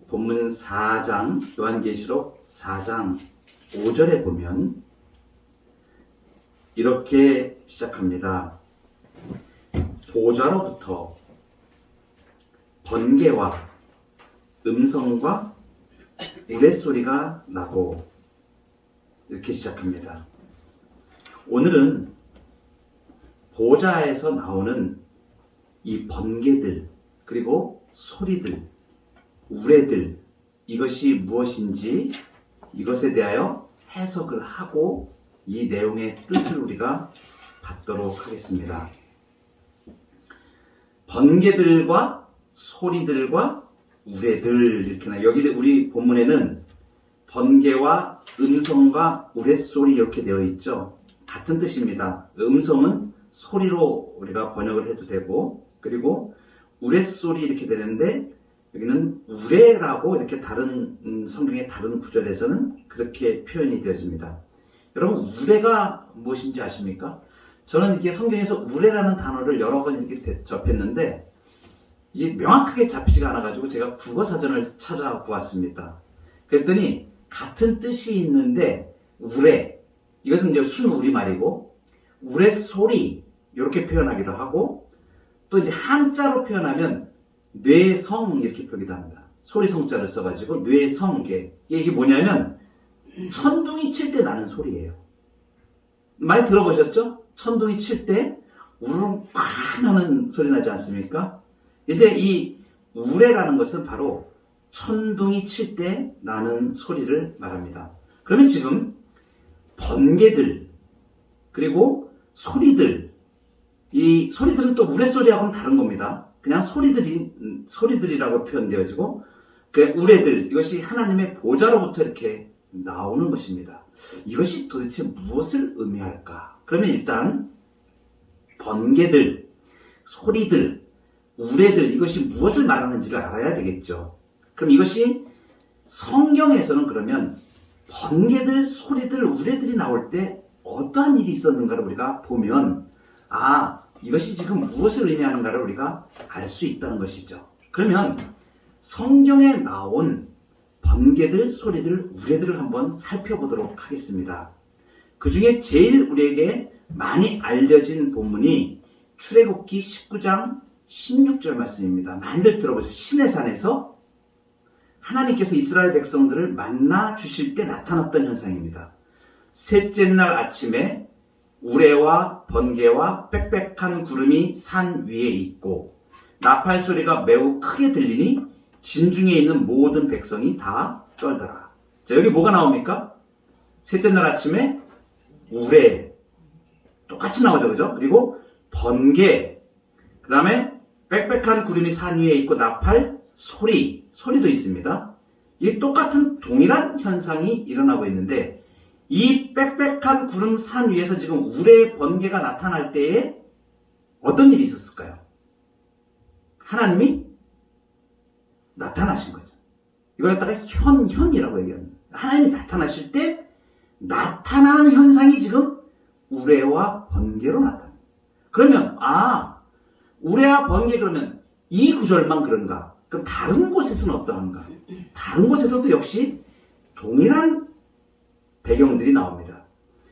본문 4장, 요한계시록 4장 5절에 보면 이렇게 시작합니다. 보좌로부터 번개와 음성과 우레소리가 나고, 이렇게 시작합니다. 오늘은 보좌에서 나오는 이 번개들, 그리고 소리들, 우레들, 이것이 무엇인지 이것에 대하여 해석을 하고 이 내용의 뜻을 우리가 받도록 하겠습니다. 번개들과 소리들과 우레들, 이렇게 나 여기 우리 본문에는 번개와 음성과 우레소리 이렇게 되어 있죠. 같은 뜻입니다. 음성은 소리로 우리가 번역을 해도 되고, 그리고 우레소리 이렇게 되는데 여기는 우레라고 이렇게 다른 성경의 다른 구절에서는 그렇게 표현이 되어집니다. 여러분, 우레가 무엇인지 아십니까? 저는 이렇게 성경에서 우레라는 단어를 여러 번 이렇게 접했는데 이게 명확하게 잡히지가 않아가지고 제가 국어사전을 찾아보았습니다. 그랬더니 같은 뜻이 있는데 우레, 이것은 이제 순우리말이고, 우레소리 이렇게 표현하기도 하고, 또 이제 한자로 표현하면 뇌성 이렇게 표기도 합니다. 소리성자를 써가지고 뇌성, 이게 뭐냐면 천둥이 칠 때 나는 소리예요. 많이 들어보셨죠? 천둥이 칠 때 우르릉 쾅 하는 소리 나지 않습니까? 이제 이 우레라는 것은 바로 천둥이 칠 때 나는 소리를 말합니다. 그러면 지금 번개들, 그리고 소리들, 이 소리들은 또 우레소리하고는 다른 겁니다. 그냥 소리들이라고 표현되어지고, 그 우레들, 이것이 하나님의 보좌로부터 이렇게 나오는 것입니다. 이것이 도대체 무엇을 의미할까? 그러면 일단 번개들, 소리들, 우레들, 이것이 무엇을 말하는지를 알아야 되겠죠. 그럼 이것이 성경에서는 그러면 번개들, 소리들, 우레들이 나올 때 어떠한 일이 있었는가를 우리가 보면, 이것이 지금 무엇을 의미하는가를 우리가 알 수 있다는 것이죠. 그러면 성경에 나온 번개들, 소리들, 우레들을 한번 살펴보도록 하겠습니다. 그 중에 제일 우리에게 많이 알려진 본문이 출애굽기 19장 16절 말씀입니다. 많이들 들어보죠. 시내산에서 하나님께서 이스라엘 백성들을 만나 주실 때 나타났던 현상입니다. 셋째 날 아침에 우레와 번개와 빽빽한 구름이 산 위에 있고 나팔 소리가 매우 크게 들리니 진중에 있는 모든 백성이 다 떨더라. 자, 여기 뭐가 나옵니까? 셋째 날 아침에 우레, 똑같이 나오죠, 그죠? 그리고 번개, 그 다음에 빽빽한 구름이 산 위에 있고 나팔 소리도 있습니다. 이게 똑같은 동일한 현상이 일어나고 있는데, 이 빽빽한 구름 산 위에서 지금 우레 번개가 나타날 때에 어떤 일이 있었을까요? 하나님이 나타나신 거죠. 이걸 갖다가 현이라고 얘기합니다. 하나님이 나타나실 때 나타나는 현상이 지금 우레와 번개로 나타납니다. 그러면 우레와 번개, 그러면 이 구절만 그런가? 그럼 다른 곳에서는 어떠한가? 다른 곳에서도 역시 동일한 배경들이 나옵니다.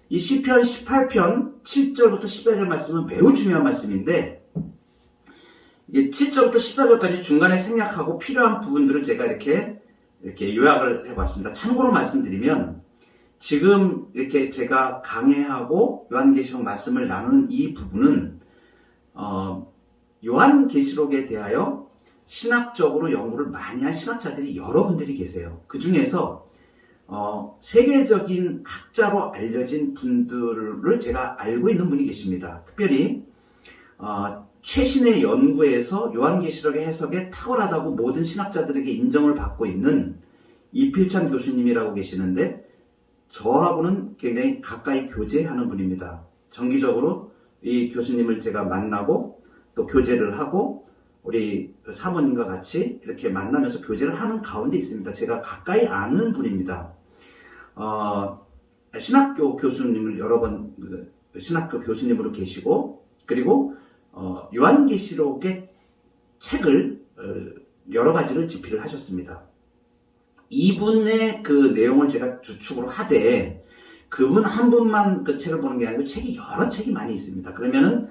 이 시편 18편 7절부터 14절 말씀은 매우 중요한 말씀인데, 이게 7절부터 14절까지 중간에 생략하고 필요한 부분들을 제가 이렇게 요약을 해봤습니다. 참고로 말씀드리면, 지금 이렇게 제가 강해하고 요한계시록 말씀을 나누는 이 부분은 요한계시록에 대하여 신학적으로 연구를 많이 한 신학자들이 여러분들이 계세요. 그 중에서 세계적인 학자로 알려진 분들을 제가 알고 있는 분이 계십니다. 특별히 최신의 연구에서 요한계시록의 해석에 탁월하다고 모든 신학자들에게 인정을 받고 있는 이필찬 교수님이라고 계시는데, 저하고는 굉장히 가까이 교제하는 분입니다. 정기적으로 이 교수님을 제가 만나고 또 교제를 하고 우리 사모님과 같이 이렇게 만나면서 교제를 하는 가운데 있습니다. 제가 가까이 아는 분입니다. 신학교 교수님을 여러 번 신학교 교수님으로 계시고, 그리고 요한계시록의 책을 여러 가지를 집필을 하셨습니다. 이분의 그 내용을 제가 주축으로 하되 그분 한 분만 그 책을 보는 게 아니고 책이 여러 책이 많이 있습니다. 그러면은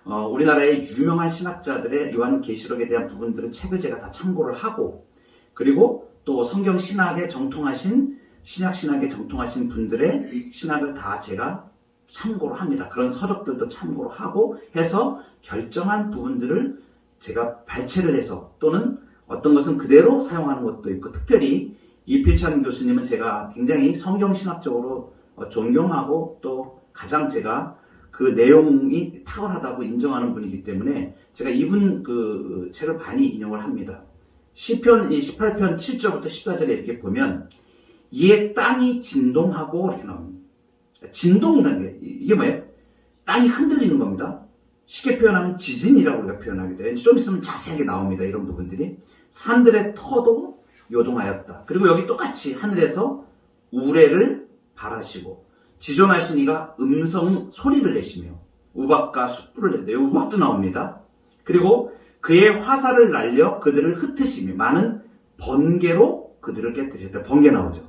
우리나라의 유명한 신학자들의 요한계시록에 대한 부분들은 책을 제가 다 참고를 하고 그리고 또 성경 신학에 정통하신 신약신학에 정통하신 분들의 신학을 다 제가 참고를 합니다. 그런 서적들도 참고를 하고 해서 결정한 부분들을 제가 발췌를 해서 또는 어떤 것은 그대로 사용하는 것도 있고 특별히 이필찬 교수님은 제가 굉장히 성경신학적으로 존경하고 또 가장 제가 그 내용이 탁월하다고 인정하는 분이기 때문에 제가 이분 그 책을 많이 인용을 합니다. 시편 18편 7절부터 14절에 이렇게 보면 이에 땅이 진동하고 이렇게 나옵니다. 진동이라는 게 이게 뭐예요? 땅이 흔들리는 겁니다. 쉽게 표현하면 지진이라고 우리가 표현하게 돼요. 좀 있으면 자세하게 나옵니다. 이런 부분들이. 산들의 터도 요동하였다. 그리고 여기 똑같이 하늘에서 우레를 발하시고 지존하신 이가 음성 소리를 내시며 우박과 숯불을 내는데 우박도 나옵니다. 그리고 그의 화살을 날려 그들을 흩으시며 많은 번개로 그들을 깨뜨리셨다. 번개 나오죠.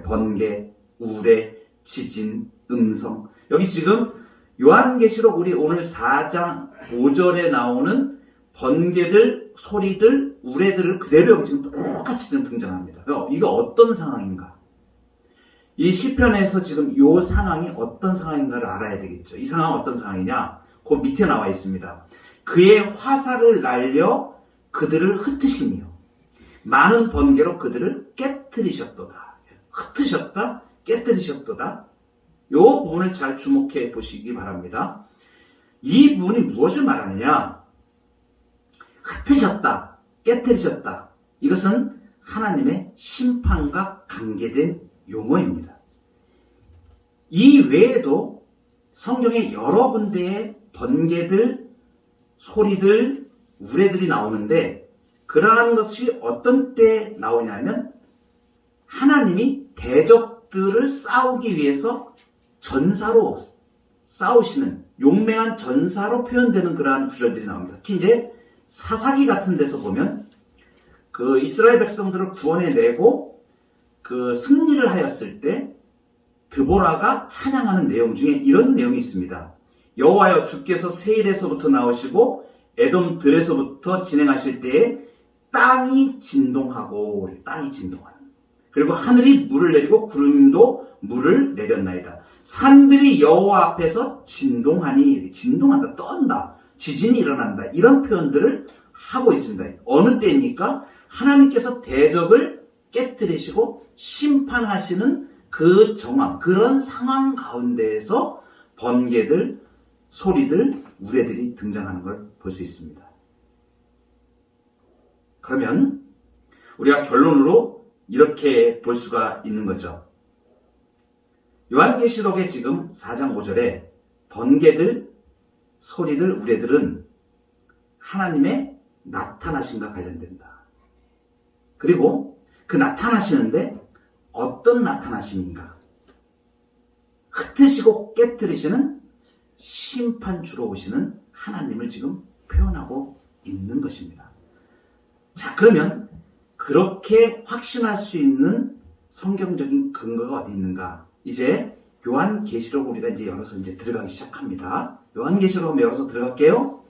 번개, 우레, 지진, 음성. 여기 지금 요한계시록 우리 오늘 4장 5절에 나오는 번개들, 소리들, 우레들을 그대로 여기 지금 똑같이 지금 등장합니다. 이거 어떤 상황인가? 이 시편에서 지금 이 상황이 어떤 상황인가를 알아야 되겠죠. 이 상황은 어떤 상황이냐? 그 밑에 나와 있습니다. 그의 화살을 날려 그들을 흩으시며 많은 번개로 그들을 깨뜨리셨도다. 흩으셨다, 깨뜨리셨도다. 이 부분을 잘 주목해 보시기 바랍니다. 이 부분이 무엇을 말하느냐? 흩으셨다, 깨뜨리셨다. 이것은 하나님의 심판과 관계된 용어입니다. 이 외에도 성경에 여러 군데의 번개들, 소리들, 우레들이 나오는데 그러한 것이 어떤 때 나오냐면 하나님이 대적들을 싸우기 위해서 전사로 싸우시는 용맹한 전사로 표현되는 그러한 구절들이 나옵니다. 특히 이제 사사기 같은 데서 보면 그 이스라엘 백성들을 구원해내고 그 승리를 하였을 때 드보라가 찬양하는 내용 중에 이런 내용이 있습니다. 여호와여 주께서 세일에서부터 나오시고 에돔 들에서부터 진행하실 때에 땅이 진동하고 땅이 진동하는 그리고 하늘이 물을 내리고 구름도 물을 내렸나이다. 산들이 여호와 앞에서 진동하니 진동한다, 떤다, 지진이 일어난다 이런 표현들을 하고 있습니다. 어느 때입니까? 하나님께서 대적을 깨뜨리시고 심판하시는 그 정황, 그런 상황 가운데에서 번개들, 소리들, 우레들이 등장하는 걸 볼 수 있습니다. 그러면 우리가 결론으로 이렇게 볼 수가 있는 거죠. 요한계시록의 지금 4장 5절에 번개들, 소리들, 우레들은 하나님의 나타나심과 관련된다. 그리고 그 나타나시는데 어떤 나타나심인가? 흩으시고 깨뜨리시는 심판주로 오시는 하나님을 지금 표현하고 있는 것입니다. 자, 그러면 그렇게 확신할 수 있는 성경적인 근거가 어디 있는가? 이제 요한계시록 우리가 이제 열어서 이제 들어가기 시작합니다. 요한계시록 열어서 들어갈게요.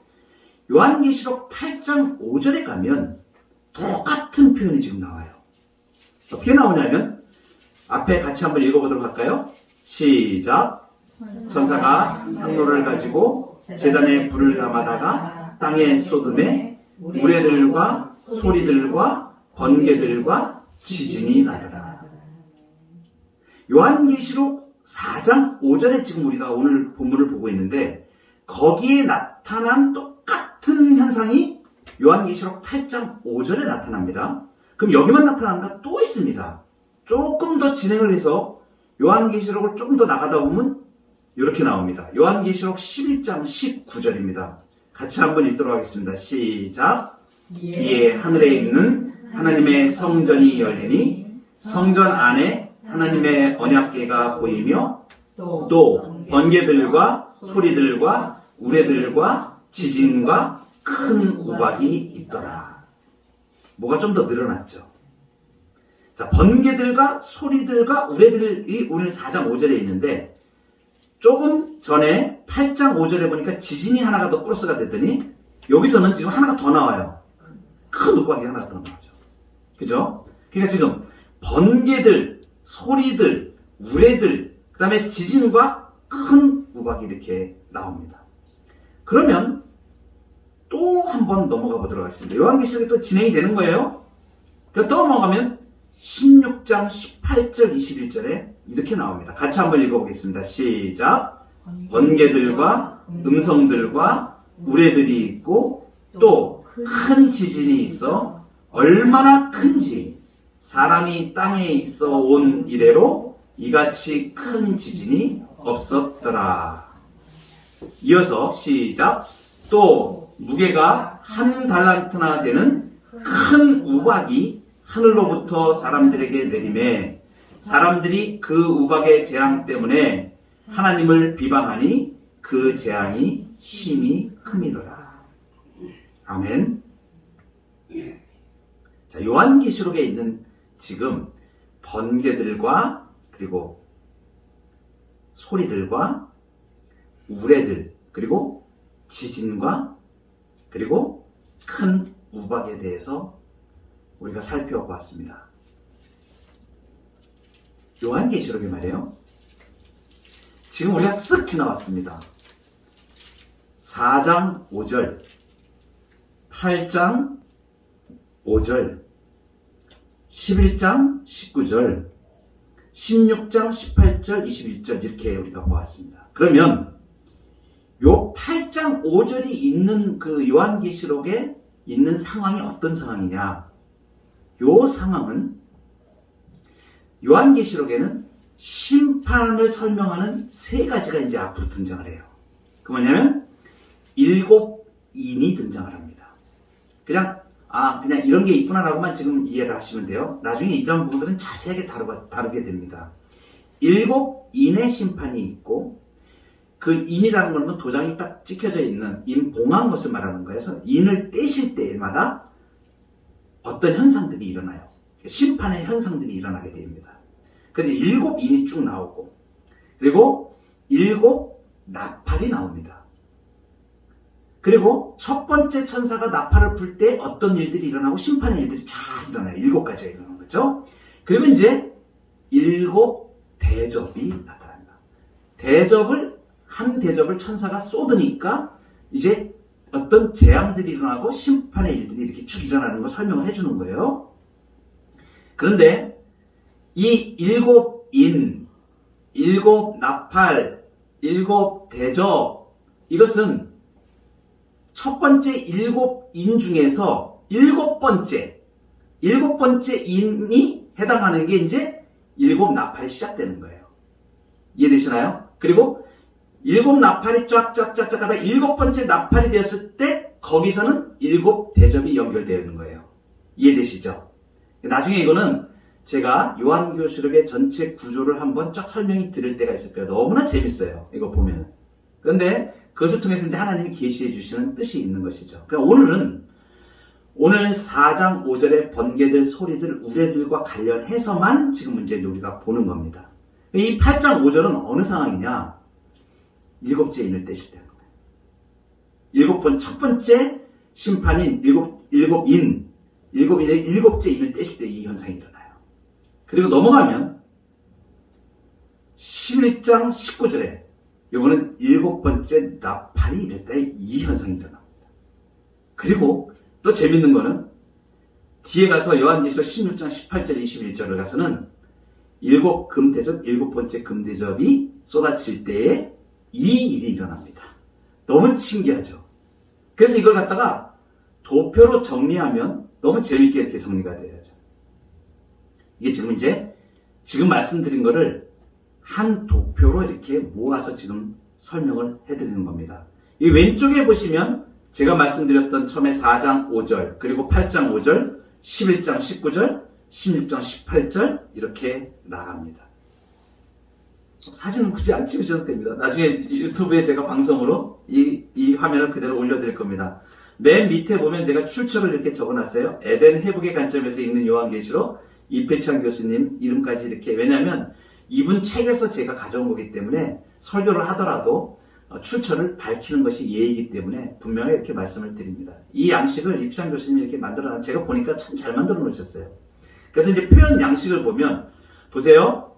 요한계시록 8장 5절에 가면 똑같은 표현이 지금 나와요. 어떻게 나오냐면 앞에 같이 한번 읽어보도록 할까요? 시작. 천사가 향로를 가지고 제단에 불을 담아다가 땅에 쏟음에 우레들과 소리들과 번개들과 지진이 나더라. 요한계시록 4장 5절에 지금 우리가 오늘 본문을 보고 있는데 거기에 나타난 똑같은 현상이 요한계시록 8장 5절에 나타납니다. 그럼 여기만 나타나는가? 또 있습니다. 조금 더 진행을 해서 요한계시록을 조금 더 나가다 보면 이렇게 나옵니다. 요한계시록 11장 19절입니다. 같이 한번 읽도록 하겠습니다. 시작. 이에 하늘에 있는 하나님의 성전이 열리니 성전 안에 하나님의 언약궤가 보이며 또 번개들과 소리들과 우레들과 지진과 큰 우박이 있더라. 뭐가 좀 더 늘어났죠. 자, 번개들과 소리들과 우레들이 오늘 4장 5절에 있는데 조금 전에 8장 5절에 보니까 지진이 하나가 더 플러스가 됐더니 여기서는 지금 하나가 더 나와요. 큰 우박이 하나가 더 나오죠. 그죠? 그러니까 지금 번개들, 소리들, 우레들, 그 다음에 지진과 큰 우박이 이렇게 나옵니다. 그러면 또 한 번 넘어가 보도록 하겠습니다. 요한계시록이 또 진행이 되는 거예요. 또 넘어가면 16장 18절 21절에 이렇게 나옵니다. 같이 한번 읽어보겠습니다. 시작. 번개들과 음성들과 우레들이 있고 또 큰 지진이 있어 얼마나 큰지 사람이 땅에 있어 온 이래로 이같이 큰 지진이 없었더라. 이어서 시작. 또 무게가 한 달란트나 되는 큰 우박이 하늘로부터 사람들에게 내림에 사람들이 그 우박의 재앙 때문에 하나님을 비방하니 그 재앙이 심히 크미로라. 아멘. 자, 요한계시록에 있는 지금 번개들과 그리고 소리들과 우레들 그리고 지진과 그리고 큰 우박에 대해서 우리가 살펴보았습니다. 요한계시록에 말이에요. 지금 우리가 쓱 지나왔습니다. 4장 5절, 8장 5절, 11장 19절, 16장 18절, 21절 이렇게 우리가 보았습니다. 그러면 요 8장 5절이 있는 그 요한계시록에 있는 상황이 어떤 상황이냐? 요 상황은 요한계시록에는 심판을 설명하는 세 가지가 이제 앞으로 등장을 해요. 그 뭐냐면 7인이 등장을 합니다. 그냥 이런 게 있구나라고만 지금 이해를 하시면 돼요. 나중에 이런 부분들은 자세하게 다루게 됩니다. 7인의 심판이 있고 그 인이라는 건 도장이 딱 찍혀져 있는 인봉한 것을 말하는 거예요. 그래서 인을 떼실 때마다 어떤 현상들이 일어나요. 심판의 현상들이 일어나게 됩니다. 그런데 7인이 쭉 나오고 그리고 7 나팔이 나옵니다. 그리고 첫 번째 천사가 나팔을 불 때 어떤 일들이 일어나고 심판의 일들이 잘 일어나요. 7가지가 일어나는 거죠. 그리고 이제 7 대접이 나타납니다. 한 대접을 천사가 쏟으니까 이제 어떤 재앙들이 일어나고 심판의 일들이 이렇게 쭉 일어나는 걸 설명을 해주는 거예요. 그런데 이 7인, 7 나팔, 7 대접 이것은 첫 번째 7인 중에서 7번째 인이 해당하는 게 이제 7 나팔이 시작되는 거예요. 이해되시나요? 그리고 7 나팔이 쫙쫙쫙 하다 7번째 나팔이 되었을 때 거기서는 7 대접이 연결되어 있는 거예요. 이해되시죠? 나중에 이거는 제가 요한계시록의 전체 구조를 한번 쫙 설명이 드릴 때가 있을 거예요. 너무나 재밌어요. 이거 보면은. 그런데 그것을 통해서 이제 하나님이 계시해 주시는 뜻이 있는 것이죠. 그러니까 오늘 4장 5절의 번개들, 소리들, 우레들과 관련해서만 지금 문제 우리가 보는 겁니다. 이 8장 5절은 어느 상황이냐? 7째 인을 떼실 때는 거예요. 첫 번째 심판인 7인의 7째 인을 떼실 때 이 현상이 일어나요. 그리고 넘어가면 11장 19절에 이거는 7번째 나팔이 이럴 때 이 현상이 일어납니다. 그리고 또 재밌는 거는 뒤에 가서 요한계시록 16장 18절 21절을 가서는 7 금대접, 7번째 금대접이 쏟아질 때에 이 일이 일어납니다. 너무 신기하죠? 그래서 이걸 갖다가 도표로 정리하면 너무 재밌게 이렇게 정리가 돼야죠. 이게 지금 말씀드린 거를 한 도표로 이렇게 모아서 지금 설명을 해드리는 겁니다. 이 왼쪽에 보시면 제가 말씀드렸던 처음에 4장 5절, 그리고 8장 5절, 11장 19절, 16장 18절 이렇게 나갑니다. 사진은 굳이 안 찍으셔도 됩니다. 나중에 유튜브에 제가 방송으로 이 화면을 그대로 올려드릴 겁니다. 맨 밑에 보면 제가 출처를 이렇게 적어놨어요. 에덴 회복의 관점에서 읽는 요한계시록 이패찬 교수님 이름까지 이렇게, 왜냐하면 이분 책에서 제가 가져온 거기 때문에 설교를 하더라도 출처를 밝히는 것이 예의이기 때문에 분명히 이렇게 말씀을 드립니다. 이 양식을 이패찬 교수님이 이렇게 만들어놨, 제가 보니까 참 잘 만들어 놓으셨어요. 그래서 이제 표현 양식을 보면, 보세요.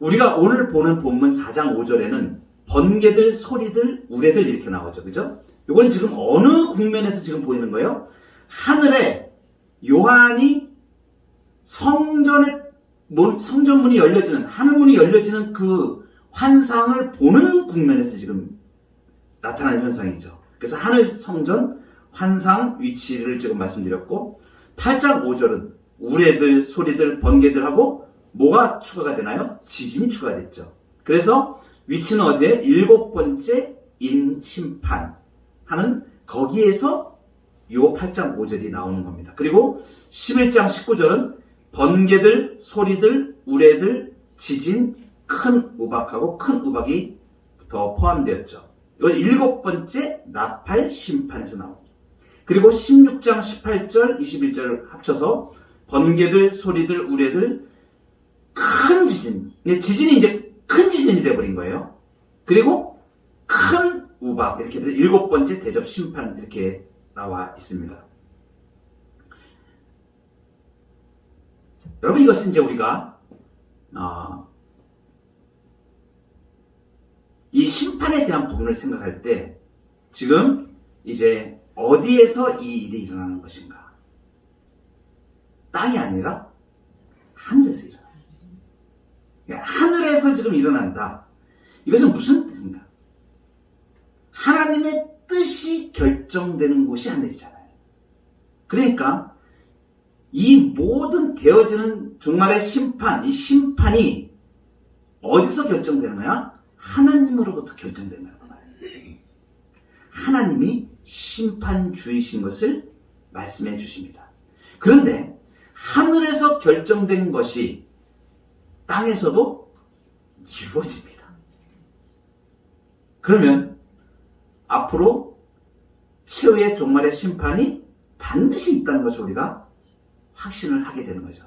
우리가 오늘 보는 본문 4장 5절에는 번개들, 소리들, 우레들 이렇게 나오죠. 그죠? 이건 지금 어느 국면에서 지금 보이는 거예요? 하늘에 요한이 성전문이 열려지는, 하늘문이 열려지는 그 환상을 보는 국면에서 지금 나타나는 현상이죠. 그래서 하늘 성전 환상 위치를 지금 말씀드렸고, 8장 5절은 우레들, 소리들, 번개들하고 뭐가 추가가 되나요? 지진이 추가됐죠. 그래서 위치는 어디에? 7번째 인심판 하는 거기에서 요 8장 5절이 나오는 겁니다. 그리고 11장 19절은 번개들, 소리들, 우레들, 지진, 큰 우박하고 큰 우박이 더 포함되었죠. 이건 7번째 나팔 심판에서 나옵니다. 그리고 16장 18절, 21절 합쳐서 번개들, 소리들, 우레들, 큰 지진. 지진이 이제 큰 지진이 되어버린 거예요. 그리고 큰 우박, 이렇게 7번째 대접 심판 이렇게 나와 있습니다. 여러분, 이것은 이제 우리가 이 심판에 대한 부분을 생각할 때 지금 이제 어디에서 이 일이 일어나는 것인가? 땅이 아니라 하늘에서 일어난다. 하늘에서 지금 일어난다. 이것은 무슨 뜻인가? 하나님의 뜻이 결정되는 곳이 하늘이잖아요. 그러니까 이 모든 되어지는 종말의 심판, 이 심판이 어디서 결정되는 거야? 하나님으로부터 결정된다는 거예요. 하나님이 심판주이신 것을 말씀해 주십니다. 그런데 하늘에서 결정된 것이 땅에서도 이루어집니다. 그러면 앞으로 최후의 종말의 심판이 반드시 있다는 것을 우리가 확신을 하게 되는 거죠.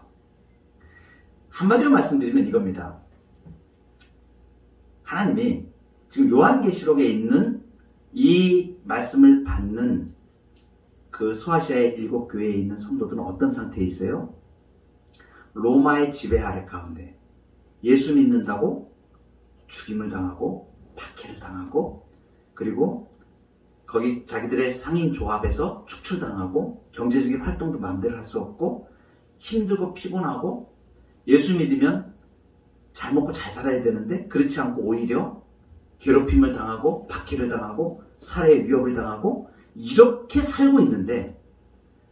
한마디로 말씀드리면 이겁니다. 하나님이 지금 요한계시록에 있는 이 말씀을 받는 그 소아시아의 7교회에 있는 성도들은 어떤 상태에 있어요? 로마의 지배 아래 가운데 예수 믿는다고 죽임을 당하고 박해를 당하고, 그리고 거기 자기들의 상인 조합에서 축출당하고 경제적인 활동도 마음대로 할 수 없고 힘들고 피곤하고, 예수 믿으면 잘 먹고 잘 살아야 되는데 그렇지 않고 오히려 괴롭힘을 당하고 박해를 당하고 살해의 위협을 당하고 이렇게 살고 있는데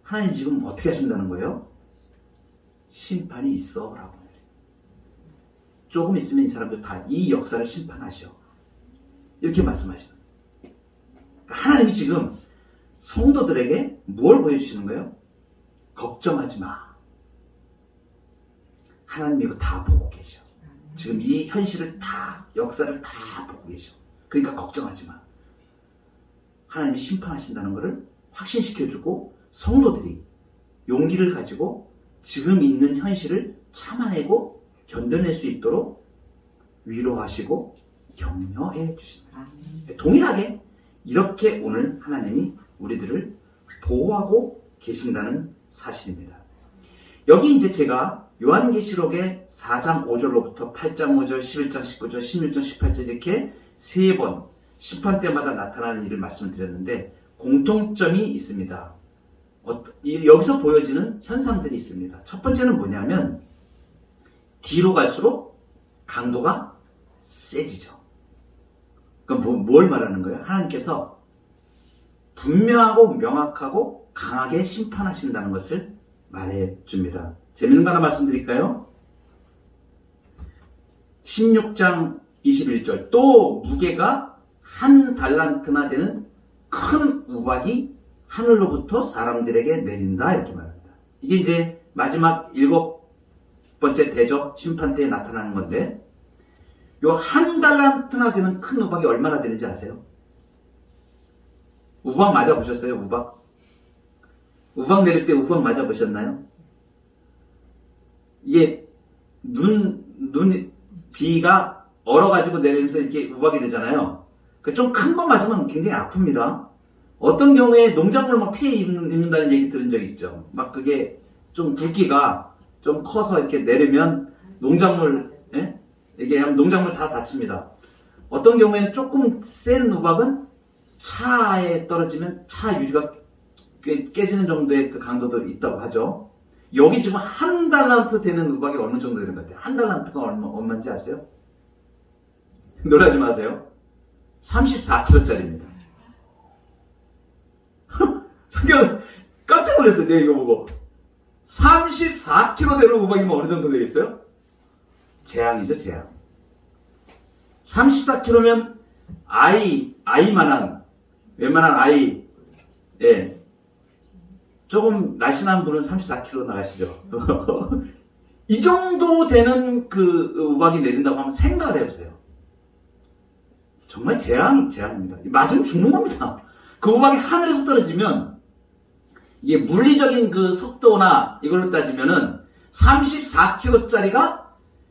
하나님 지금 어떻게 하신다는 거예요? 심판이 있어 라고. 조금 있으면 이 사람들 다 이 역사를 심판하셔, 이렇게 말씀하시는 거예요. 하나님이 지금 성도들에게 뭘 보여주시는 거예요? 걱정하지 마. 하나님이 이거 다 보고 계셔. 지금 이 현실을 다, 역사를 다 보고 계셔. 그러니까 걱정하지 마. 하나님이 심판하신다는 것을 확신시켜주고 성도들이 용기를 가지고 지금 있는 현실을 참아내고 견뎌낼 수 있도록 위로하시고 격려해 주십니다. 동일하게 이렇게 오늘 하나님이 우리들을 보호하고 계신다는 사실입니다. 여기 이제 제가 요한계시록의 4장 5절로부터 8장 5절, 11장 19절, 16장 18절 이렇게 3번 심판 때마다 나타나는 일을 말씀을 드렸는데 공통점이 있습니다. 여기서 보여지는 현상들이 있습니다. 첫 번째는 뭐냐면 뒤로 갈수록 강도가 세지죠. 그럼 뭘 말하는 거예요? 하나님께서 분명하고 명확하고 강하게 심판하신다는 것을 말해줍니다. 재밌는 거 하나 말씀드릴까요? 16장 21절, 또 무게가 1달란트나 되는 큰 우박이 하늘로부터 사람들에게 내린다, 이렇게 말합니다. 이게 이제 마지막 7번째 대접 심판 때에 나타나는 건데, 요 1달란트나 되는 큰 우박이 얼마나 되는지 아세요? 우박 맞아보셨어요? 우박 내릴 때 우박 맞아보셨나요? 이게 비가 얼어가지고 내리면서 이렇게 우박이 되잖아요. 좀 큰 거 맞으면 굉장히 아픕니다. 어떤 경우에 농작물 막 피해 입는다는 얘기 들은 적 있죠. 막 그게 좀 굵기가 좀 커서 이렇게 내리면 농작물, 예? 이게 농작물 다 다칩니다. 어떤 경우에는 조금 센 우박은 차에 떨어지면 차 유리가 깨지는 정도의 그 강도도 있다고 하죠. 여기 지금 한 달란트 되는 우박이 어느 정도 되는 것 같아요? 한 달란트가 얼마인지 아세요? 놀라지 마세요. 34kg짜리입니다. 성경 깜짝 놀랐어요. 제가 이거 보고. 34kg 되는 우박이면 어느 정도 되겠어요? 재앙이죠, 재앙. 34kg면 아이만한, 웬만한 아이, 예. 조금 날씬한 분은 34kg 나가시죠. 이 정도 되는 그 우박이 내린다고 하면 생각을 해보세요. 정말 재앙입니다. 맞으면 죽는 겁니다. 그 우박이 하늘에서 떨어지면 이게 물리적인 그 속도나 이걸로 따지면은 34kg짜리가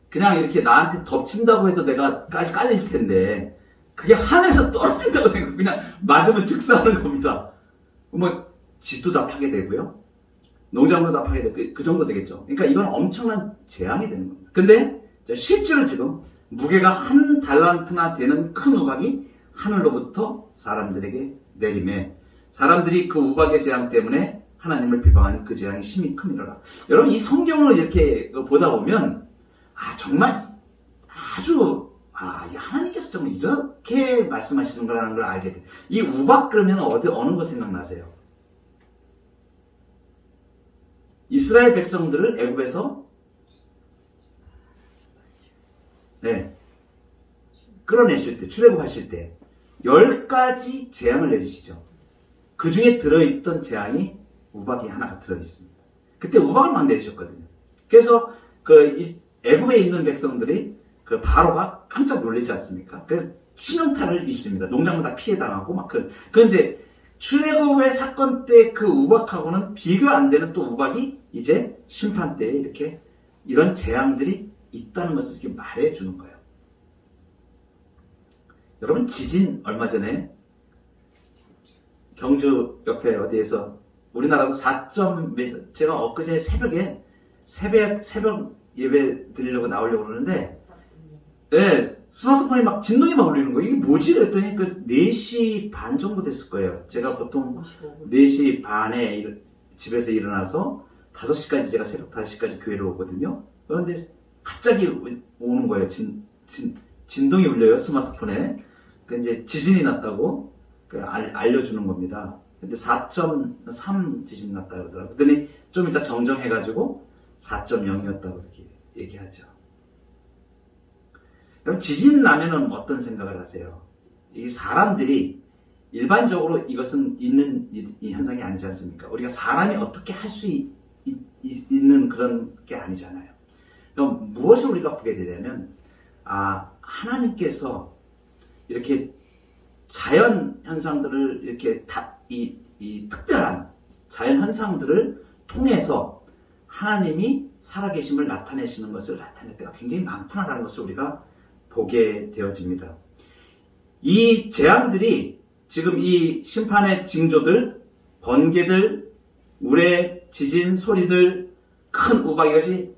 그냥 이렇게 나한테 덮친다고 해도 내가 깔릴 텐데 그게 하늘에서 떨어진다고 생각하고 그냥 맞으면 즉사하는 겁니다. 뭐 집도 다 파괴되고요. 농작물도 다 파괴되고 그 정도 되겠죠. 그러니까 이건 엄청난 재앙이 되는 겁니다. 근데 실제로 지금 무게가 한 달란트나 되는 큰 우박이 하늘로부터 사람들에게 내림에 사람들이 그 우박의 재앙 때문에 하나님을 비방하는 그 재앙이 심히 큽니다. 여러분 이 성경을 이렇게 보다 보면 정말 아주 하나님께서 정말 이렇게 말씀하시는 거라는 걸 알게 돼요. 이 우박 그러면 어느 거 생각나세요? 이스라엘 백성들을 애굽에서 끌어내실 때, 출애굽하실 때 10가지 재앙을 내리시죠. 그 중에 들어있던 재앙이 우박이 하나가 들어있습니다. 그때 우박을 막 내리셨거든요. 그래서 애굽에 있는 백성들이 그 바로가 깜짝 놀라지 않습니까? 그 치명타를 입습니다. 농작물 다 피해 당하고 막 이제 출애굽의 사건 때 그 우박하고는 비교 안 되는 또 우박이 이제 심판 때에 이렇게 이런 재앙들이 있다는 것을 이렇게 말해 주는 거예요. 여러분 지진 얼마 전에 경주 옆에 어디에서 우리나라도 4점 제가 엊그제 새벽에 새벽 예배 드리려고 나오려고 그러는데 스마트폰에 막 진동이 막 울리는 거예요. 이게 뭐지? 그랬더니 4시 반 정도 됐을 거예요. 제가 보통 4시 반에 집에서 일어나서 5시까지 제가 새벽 5시까지 교회를 오거든요. 그런데 갑자기 오는 거예요. 진동이 울려요. 스마트폰에. 이제 지진이 났다고 알려주는 겁니다. 근데 4.3 지진 났다 그러더라고요. 그랬더니 좀 이따 정정해가지고 4.0이었다고 이렇게 얘기하죠. 그럼 지진 나면은 어떤 생각을 하세요? 이 사람들이 일반적으로 이것은 있는 이 현상이 아니지 않습니까? 우리가 사람이 어떻게 할 수 있는 그런 게 아니잖아요. 그럼 무엇을 우리가 보게 되냐면 하나님께서 이렇게 자연 현상들을 이렇게 이 특별한 자연 현상들을 통해서 하나님이 살아계심을 나타내시는 것을 나타낼 때가 굉장히 많구나라는 것을 우리가 보게 되어집니다. 이 재앙들이 지금 이 심판의 징조들, 번개들, 우레, 지진, 소리들, 큰 우박 이것이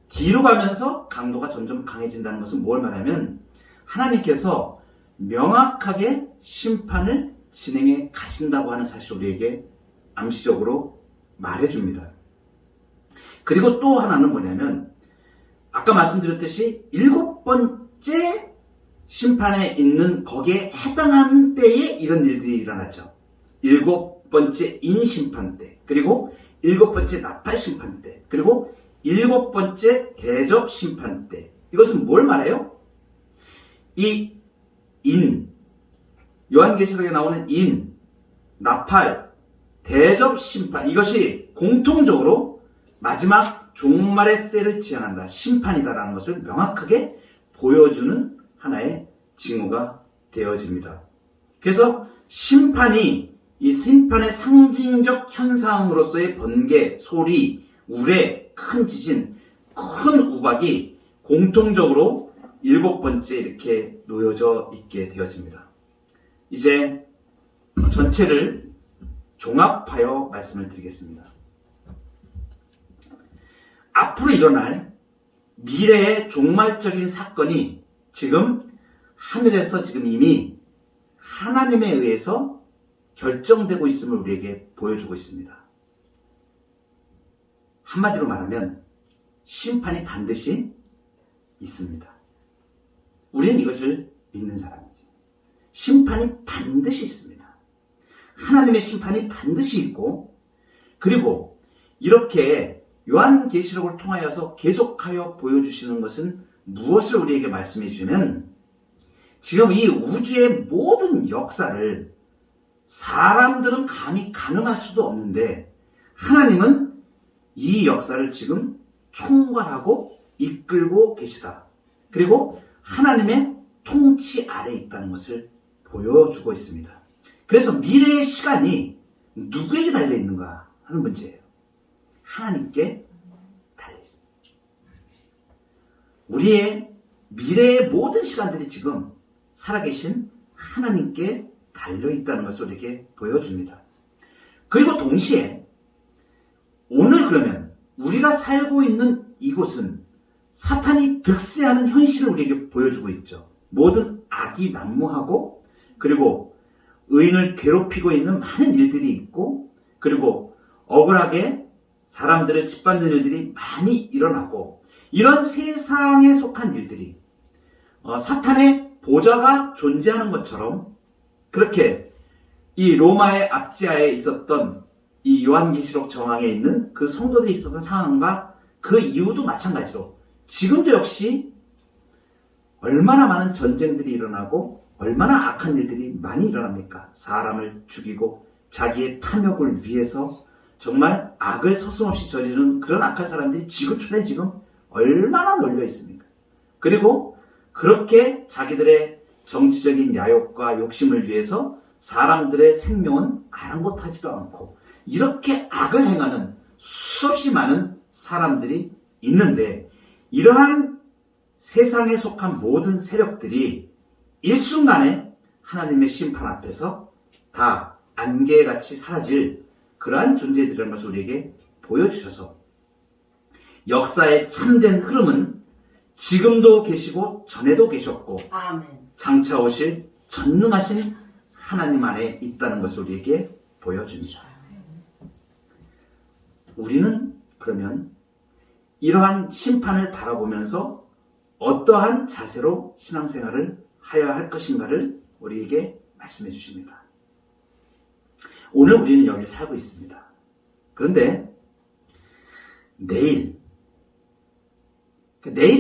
뒤로 가면서 강도가 점점 강해진다는 것은 뭘 말하면 하나님께서 명확하게 심판을 진행해 가신다고 하는 사실을 우리에게 암시적으로 말해줍니다. 그리고 또 하나는 뭐냐면 아까 말씀드렸듯이 7번째 심판에 있는 거기에 해당하는 때에 이런 일들이 일어났죠. 7번째 인심판 때, 그리고 7번째 나팔심판 때, 그리고 7번째 대접심판 때. 이것은 뭘 말해요? 이 요한계시록에 나오는 나팔, 대접심판 이것이 공통적으로 마지막 종말의 때를 지향한다. 심판이다라는 것을 명확하게 보여주는 하나의 징후가 되어집니다. 그래서 심판이 이 심판의 상징적 현상으로서의 번개, 소리, 우레, 큰 지진 큰 우박이 공통적으로 7번째 이렇게 놓여져 있게 되어집니다. 이제 전체를 종합하여 말씀을 드리겠습니다. 앞으로 일어날 미래의 종말적인 사건이 지금 하늘에서 지금 이미 하나님에 의해서 결정되고 있음을 우리에게 보여주고 있습니다. 한마디로 말하면 심판이 반드시 있습니다. 우리는 이것을 믿는 사람이지. 심판이 반드시 있습니다. 하나님의 심판이 반드시 있고, 그리고 이렇게 요한계시록을 통하여서 계속하여 보여주시는 것은 무엇을 우리에게 말씀해 주시면, 지금 이 우주의 모든 역사를 사람들은 감히 가늠할 수도 없는데 하나님은 이 역사를 지금 총괄하고 이끌고 계시다. 그리고 하나님의 통치 아래에 있다는 것을 보여주고 있습니다. 그래서 미래의 시간이 누구에게 달려있는가 하는 문제예요. 하나님께 달려있습니다. 우리의 미래의 모든 시간들이 지금 살아계신 하나님께 달려있다는 것을 우리에게 보여줍니다. 그리고 동시에 오늘 그러면 우리가 살고 있는 이곳은 사탄이 득세하는 현실을 우리에게 보여주고 있죠. 모든 악이 난무하고, 그리고 의인을 괴롭히고 있는 많은 일들이 있고, 그리고 억울하게 사람들을 짓밟는 일들이 많이 일어나고, 이런 세상에 속한 일들이 사탄의 보좌가 존재하는 것처럼, 그렇게 이 로마의 압제하에 있었던 이 요한계시록 정황에 있는 그 성도들이 있었던 상황과 그 이유도 마찬가지로 지금도 역시 얼마나 많은 전쟁들이 일어나고 얼마나 악한 일들이 많이 일어납니까? 사람을 죽이고 자기의 탐욕을 위해서 정말 악을 서슴없이 저지르는 그런 악한 사람들이 지구촌에 지금 얼마나 널려 있습니까? 그리고 그렇게 자기들의 정치적인 야욕과 욕심을 위해서 사람들의 생명은 아랑곳하지도 않고 이렇게 악을 행하는 수없이 많은 사람들이 있는데, 이러한 세상에 속한 모든 세력들이 일순간에 하나님의 심판 앞에서 다 안개같이 사라질 그러한 존재들이라는 것을 우리에게 보여주셔서 역사의 참된 흐름은 지금도 계시고 전에도 계셨고 아멘. 장차 오실 전능하신 하나님 안에 있다는 것을 우리에게 보여줍니다. 우리는 그러면 이러한 심판을 바라보면서 어떠한 자세로 신앙생활을 하여야 할 것인가를 우리에게 말씀해 주십니다. 오늘 우리는 여기 살고 있습니다. 그런데 내일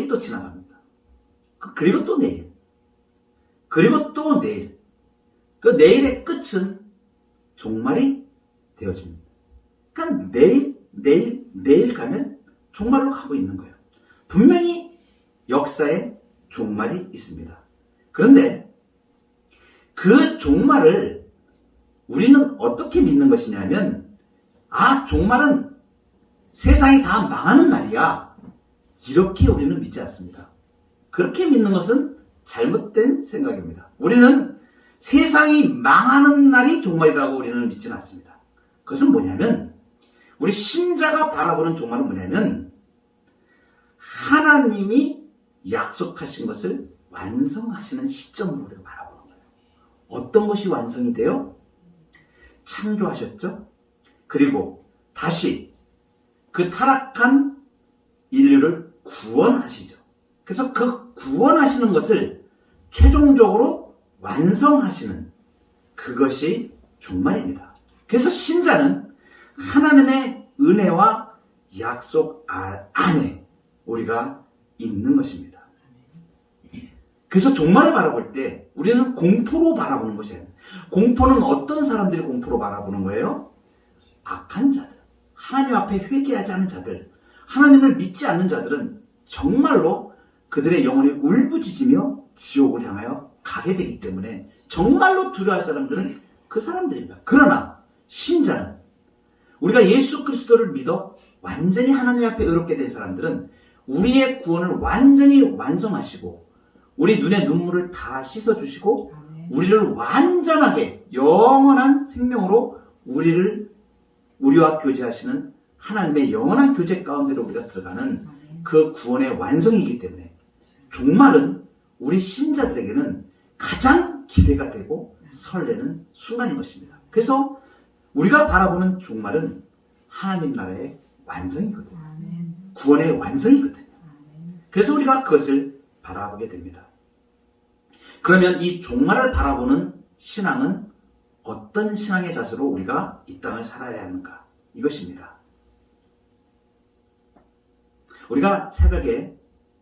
또 지나갑니다. 그리고 또 내일, 그리고 또 내일, 그 내일의 끝은 종말이 되어집니다. 그러니까 내일 가면 종말로 가고 있는 거예요. 분명히 역사에 종말이 있습니다. 그런데 그 종말을 우리는 어떻게 믿는 것이냐면, 종말은 세상이 다 망하는 날이야, 이렇게 우리는 믿지 않습니다. 그렇게 믿는 것은 잘못된 생각입니다. 우리는 세상이 망하는 날이 종말이라고 우리는 믿지는 않습니다. 그것은 뭐냐면, 우리 신자가 바라보는 종말은 뭐냐면, 하나님이 약속하신 것을 완성하시는 시점으로 우리가 바라보는 거예요. 어떤 것이 완성이 돼요? 창조하셨죠? 그리고 다시 그 타락한 인류를 구원하시죠. 그래서 그 구원하시는 것을 최종적으로 완성하시는 그것이 종말입니다. 그래서 신자는 하나님의 은혜와 약속 안에 우리가 있는 것입니다. 그래서 종말을 바라볼 때 우리는 공포로 바라보는 것이에요. 공포는 어떤 사람들이 공포로 바라보는 거예요? 악한 자들, 하나님 앞에 회개하지 않은 자들, 하나님을 믿지 않는 자들은 정말로 그들의 영혼이 울부짖으며 지옥을 향하여 가게 되기 때문에 정말로 두려워할 사람들은 그 사람들입니다. 그러나 신자는, 우리가 예수 그리스도를 믿어 완전히 하나님 앞에 의롭게 된 사람들은 우리의 구원을 완전히 완성하시고 우리 눈의 눈물을 다 씻어주시고 우리를 완전하게 영원한 생명으로 우리와 교제하시는 하나님의 영원한 교제 가운데로 우리가 들어가는 그 구원의 완성이기 때문에 종말은 우리 신자들에게는 가장 기대가 되고 설레는 순간인 것입니다. 그래서 우리가 바라보는 종말은 하나님 나라의 완성이거든요. 구원의 완성이거든요. 그래서 우리가 그것을 바라보게 됩니다. 그러면 이 종말을 바라보는 신앙은 어떤 신앙의 자세로 우리가 이 땅을 살아야 하는가? 이것입니다. 우리가 새벽에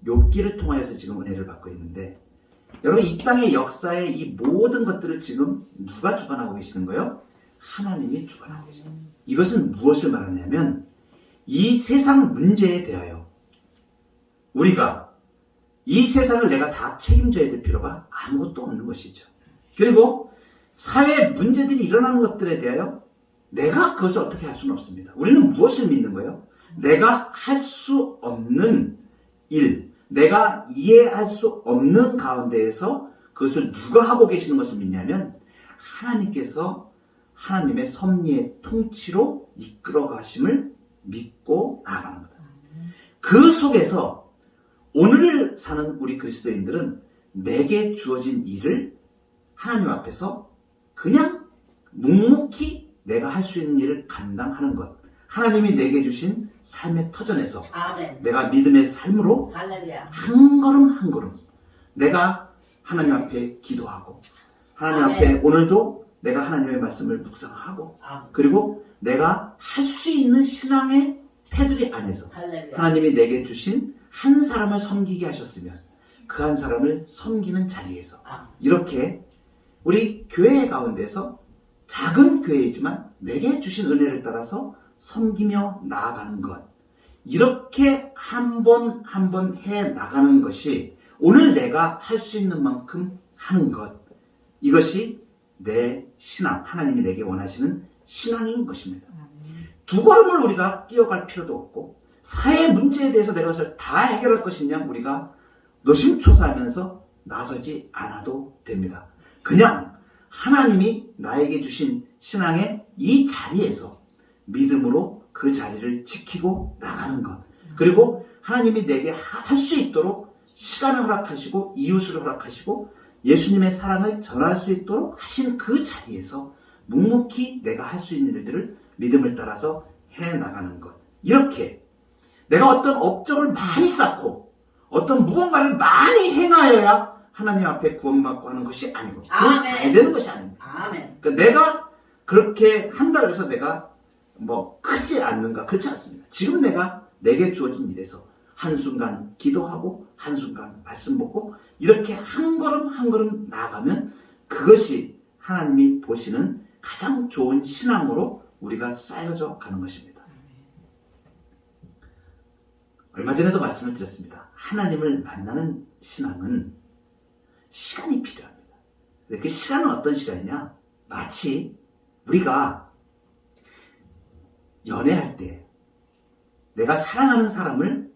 욥기를 통하여서 지금 은혜를 받고 있는데 여러분 이 땅의 역사의 이 모든 것들을 지금 누가 주관하고 계시는 거예요? 하나님이 주관하고 계십니다. 이것은 무엇을 말하냐면 이 세상 문제에 대하여 우리가 이 세상을 내가 다 책임져야 될 필요가 아무것도 없는 것이죠. 그리고 사회 문제들이 일어나는 것들에 대하여 내가 그것을 어떻게 할 수는 없습니다. 우리는 무엇을 믿는 거예요? 내가 할 수 없는 일, 내가 이해할 수 없는 가운데에서 그것을 누가 하고 계시는 것을 믿냐면 하나님께서 하나님의 섭리의 통치로 이끌어 가심을 믿고 나아가는 거다. 그 속에서 오늘을 사는 우리 그리스도인들은 내게 주어진 일을 하나님 앞에서 그냥 묵묵히 내가 할 수 있는 일을 감당하는 것. 하나님이 내게 주신 삶의 터전에서 아멘. 내가 믿음의 삶으로 할렐루야. 한 걸음 한 걸음 내가 하나님 앞에 기도하고 하나님 아멘. 앞에 오늘도 내가 하나님의 말씀을 묵상하고 아멘. 그리고 내가 할 수 있는 신앙의 테두리 안에서 할렐루야. 하나님이 내게 주신 한 사람을 섬기게 하셨으면 그 한 사람을 섬기는 자리에서 아멘. 이렇게 우리 교회 가운데서 작은 교회이지만 내게 주신 은혜를 따라서 섬기며 나아가는 것, 이렇게 한 번 한 번 해 나가는 것이 오늘 내가 할 수 있는 만큼 하는 것, 이것이 내 신앙, 하나님이 내게 원하시는 신앙인 것입니다. 두 걸음을 우리가 뛰어갈 필요도 없고 사회 문제에 대해서 내가 그것을 다 해결할 것이냐 우리가 노심초사하면서 나서지 않아도 됩니다. 그냥 하나님이 나에게 주신 신앙의 이 자리에서 믿음으로 그 자리를 지키고 나가는 것, 그리고 하나님이 내게 할 수 있도록 시간을 허락하시고 이웃을 허락하시고 예수님의 사랑을 전할 수 있도록 하신 그 자리에서 묵묵히 내가 할 수 있는 일들을 믿음을 따라서 해나가는 것, 이렇게 내가 어떤 업적을 많이 쌓고 어떤 무언가를 많이 행하여야 하나님 앞에 구원받고 하는 것이 아니고 그건 잘 되는 것이 아닙니다. 아멘. 그러니까 내가 그렇게 한다고 해서 내가 뭐 크지 않는가? 그렇지 않습니다. 지금 내가 내게 주어진 일에서 한순간 기도하고 한순간 말씀 보고 이렇게 한 걸음 한 걸음 나아가면 그것이 하나님이 보시는 가장 좋은 신앙으로 우리가 쌓여져 가는 것입니다. 얼마 전에도 말씀을 드렸습니다. 하나님을 만나는 신앙은 시간이 필요합니다. 그 시간은 어떤 시간이냐? 마치 우리가 연애할 때 내가 사랑하는 사람을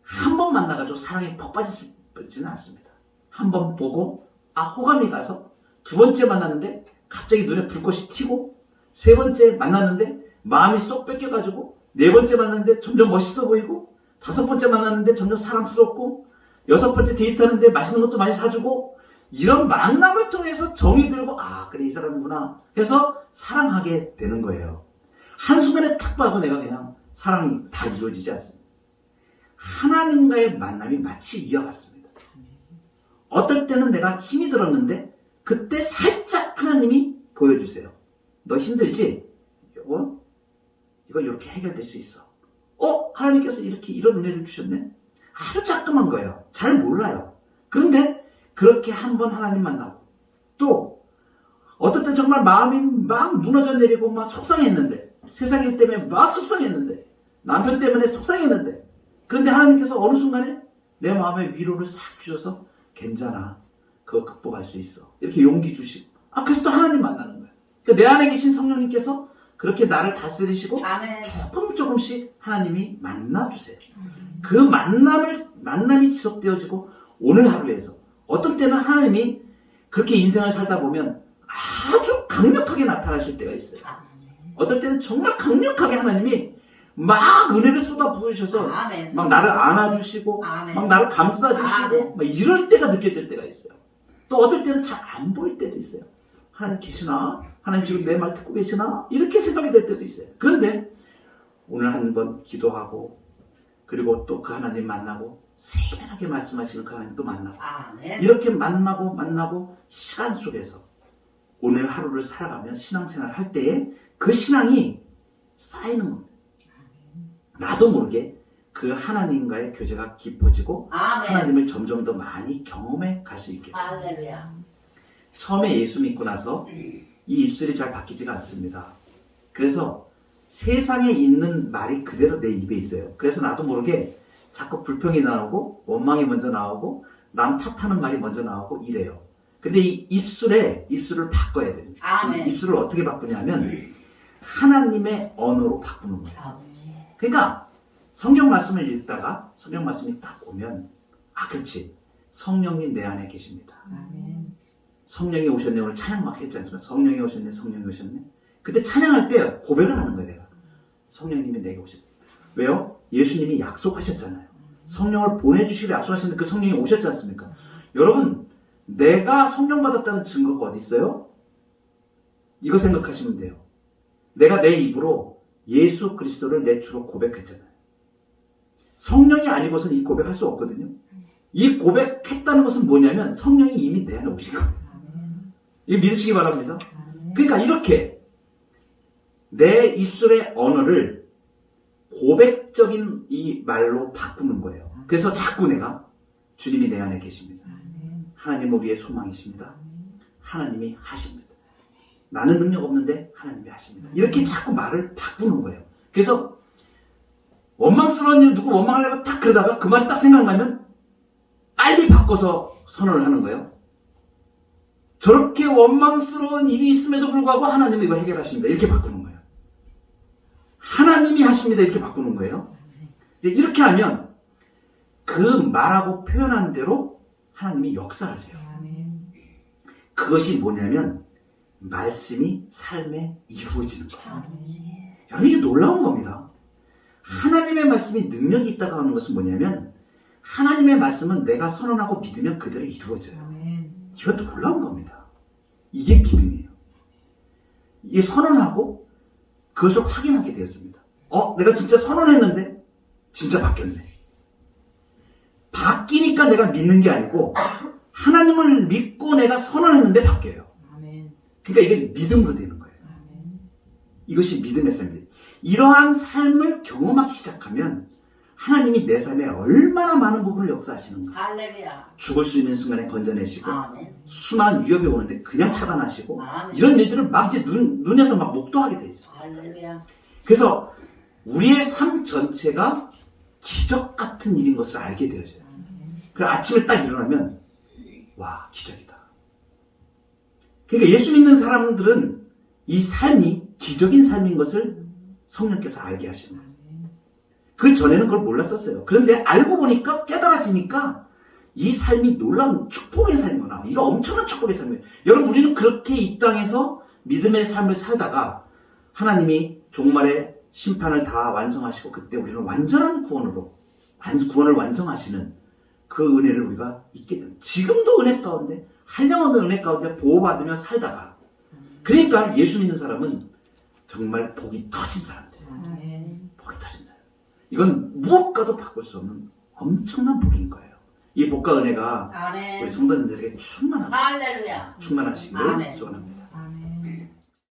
한 번 만나가지고 사랑에 퍽 빠지지는 않습니다. 한 번 보고 호감이 가서 두 번째 만났는데 갑자기 눈에 불꽃이 튀고 세 번째 만났는데 마음이 쏙 뺏겨가지고 네 번째 만났는데 점점 멋있어 보이고 다섯 번째 만났는데 점점 사랑스럽고 여섯 번째 데이트하는데 맛있는 것도 많이 사주고 이런 만남을 통해서 정이 들고 그래 이 사람이구나 해서 사랑하게 되는 거예요. 한순간에 탁 봐도 내가 그냥 사랑이 다 이루어지지 않습니다. 하나님과의 만남이 마치 이어갔습니다. 어떨 때는 내가 힘이 들었는데 그때 살짝 하나님이 보여주세요. 너 힘들지? 이거 이렇게 해결될 수 있어. 하나님께서 이런 은혜를 주셨네? 아주 자그만 거예요. 잘 몰라요. 그런데 그렇게 한번 하나님 만나고 또 어떨 때 정말 마음이 막 무너져 내리고 막 속상했는데 세상 일 때문에 막 속상했는데 남편 때문에 속상했는데 그런데 하나님께서 어느 순간에 내 마음에 위로를 싹 주셔서 괜찮아. 그거 극복할 수 있어. 이렇게 용기 주시고 그래서 또 하나님 만나는 거예요. 그러니까 내 안에 계신 성령님께서 그렇게 나를 다스리시고 아멘. 조금씩 하나님이 만나주세요. 그 만남이 지속되어지고 오늘 하루에서 어떤 때는 하나님이 그렇게 인생을 살다 보면 아주 강력하게 나타나실 때가 있어요. 어떨 때는 정말 강력하게 하나님이 막 은혜를 쏟아 부으셔서 아멘. 막 나를 안아주시고 아멘. 막 나를 감싸주시고 아멘. 막 이럴 때가 느껴질 때가 있어요. 또 어떨 때는 잘 안 보일 때도 있어요. 하나님 계시나? 하나님 지금 내 말 듣고 계시나? 이렇게 생각이 될 때도 있어요. 그런데 오늘 한번 기도하고 그리고 또 그 하나님 만나고 세밀하게 말씀하시는 그 하나님 또 만나고 아멘. 이렇게 만나고 시간 속에서 오늘 하루를 살아가며 신앙생활을 할 때에 그 신앙이 쌓이는 겁니다. 나도 모르게 그 하나님과의 교제가 깊어지고 아멘. 하나님을 점점 더 많이 경험해 갈 수 있게 됩니다. 할렐루야. 처음에 예수 믿고 나서 이 입술이 잘 바뀌지가 않습니다. 그래서 세상에 있는 말이 그대로 내 입에 있어요. 그래서 나도 모르게 자꾸 불평이 나오고 원망이 먼저 나오고 남 탓하는 말이 먼저 나오고 이래요. 근데 이 입술을 바꿔야 됩니다. 아멘. 이 입술을 어떻게 바꾸냐면 하나님의 언어로 바꾸는 거예요. 아버지. 그러니까 성경 말씀을 읽다가 성경 말씀이 딱 오면 그렇지. 성령님 내 안에 계십니다. 아멘. 성령이 오셨네. 오늘 찬양 막 했지 않습니까? 성령이 오셨네. 성령이 오셨네. 그때 찬양할 때 고백을 하는 거예요. 내가. 성령님이 내게 오셨네. 왜요? 예수님이 약속하셨잖아요. 성령을 보내주시기로 약속하셨는데 그 성령이 오셨지 않습니까? 여러분, 내가 성령 받았다는 증거가 어디 있어요? 이거 생각하시면 돼요. 내가 내 입으로 예수 그리스도를 내 주로 고백했잖아요. 성령이 아니고서는 이 고백할 수 없거든요. 이 고백했다는 것은 뭐냐면 성령이 이미 내 안에 오신 거예요. 이거 믿으시기 바랍니다. 그러니까 이렇게 내 입술의 언어를 고백적인 이 말로 바꾸는 거예요. 그래서 자꾸 내가 주님이 내 안에 계십니다. 하나님 우리의 소망이십니다. 하나님이 하십니다. 나는 능력 없는데 하나님이 하십니다. 이렇게 자꾸 말을 바꾸는 거예요. 그래서 원망스러운 일 누구 원망하려고 딱 그러다가 그 말이 딱 생각나면 빨리 바꿔서 선언을 하는 거예요. 저렇게 원망스러운 일이 있음에도 불구하고 하나님이 이거 해결하십니다. 이렇게 바꾸는 거예요. 하나님이 하십니다. 이렇게 바꾸는 거예요. 이렇게 하면 그 말하고 표현한 대로 하나님이 역사하세요. 그것이 뭐냐면 말씀이 삶에 이루어지는 거예요. 여러분 이게 놀라운 겁니다. 하나님의 말씀이 능력이 있다고 하는 것은 뭐냐면 하나님의 말씀은 내가 선언하고 믿으면 그대로 이루어져요. 이것도 놀라운 겁니다. 이게 믿음이에요. 이게 선언하고 그것을 확인하게 되어집니다. 내가 진짜 선언했는데 진짜 바뀌었네. 바뀌니까 내가 믿는 게 아니고 하나님을 믿고 내가 선언했는데 바뀌어요. 그러니까 이게 믿음으로 되는 거예요. 이것이 믿음의 삶입니다. 이러한 삶을 경험하기 시작하면 하나님이 내 삶에 얼마나 많은 부분을 역사하시는가. 할렐루야. 죽을 수 있는 순간에 건져내시고 아멘. 수많은 위협이 오는데 그냥 차단하시고 아멘. 이런 일들을 막 이제 눈에서 막 목도하게 되죠. 할렐루야. 그래서 우리의 삶 전체가 기적 같은 일인 것을 알게 되어져요. 그래서 아침에 딱 일어나면 와 기적이다. 그러니까 예수 믿는 사람들은 이 삶이 기적인 삶인 것을 성령께서 알게 하시는 거예요. 그 전에는 그걸 몰랐었어요. 그런데 알고 보니까 깨달아지니까 이 삶이 놀라운 축복의 삶이구나. 이거 엄청난 축복의 삶이에요. 여러분 우리는 그렇게 이 땅에서 믿음의 삶을 살다가 하나님이 종말의 심판을 다 완성하시고 그때 우리는 완전한 구원을 완성하시는 그 은혜를 우리가 잊게 됩니다. 지금도 은혜 가운데 한량없는 은혜 가운데 보호받으며 살다가 그러니까 예수 믿는 사람은 정말 복이 터진 사람들이에요. 복이 터진 사람. 이건 무엇과도 바꿀 수 없는 엄청난 복인 거예요. 이 복과 은혜가 아멘. 우리 성도님들에게 할렐루야. 충만하시기를 아멘. 소원합니다.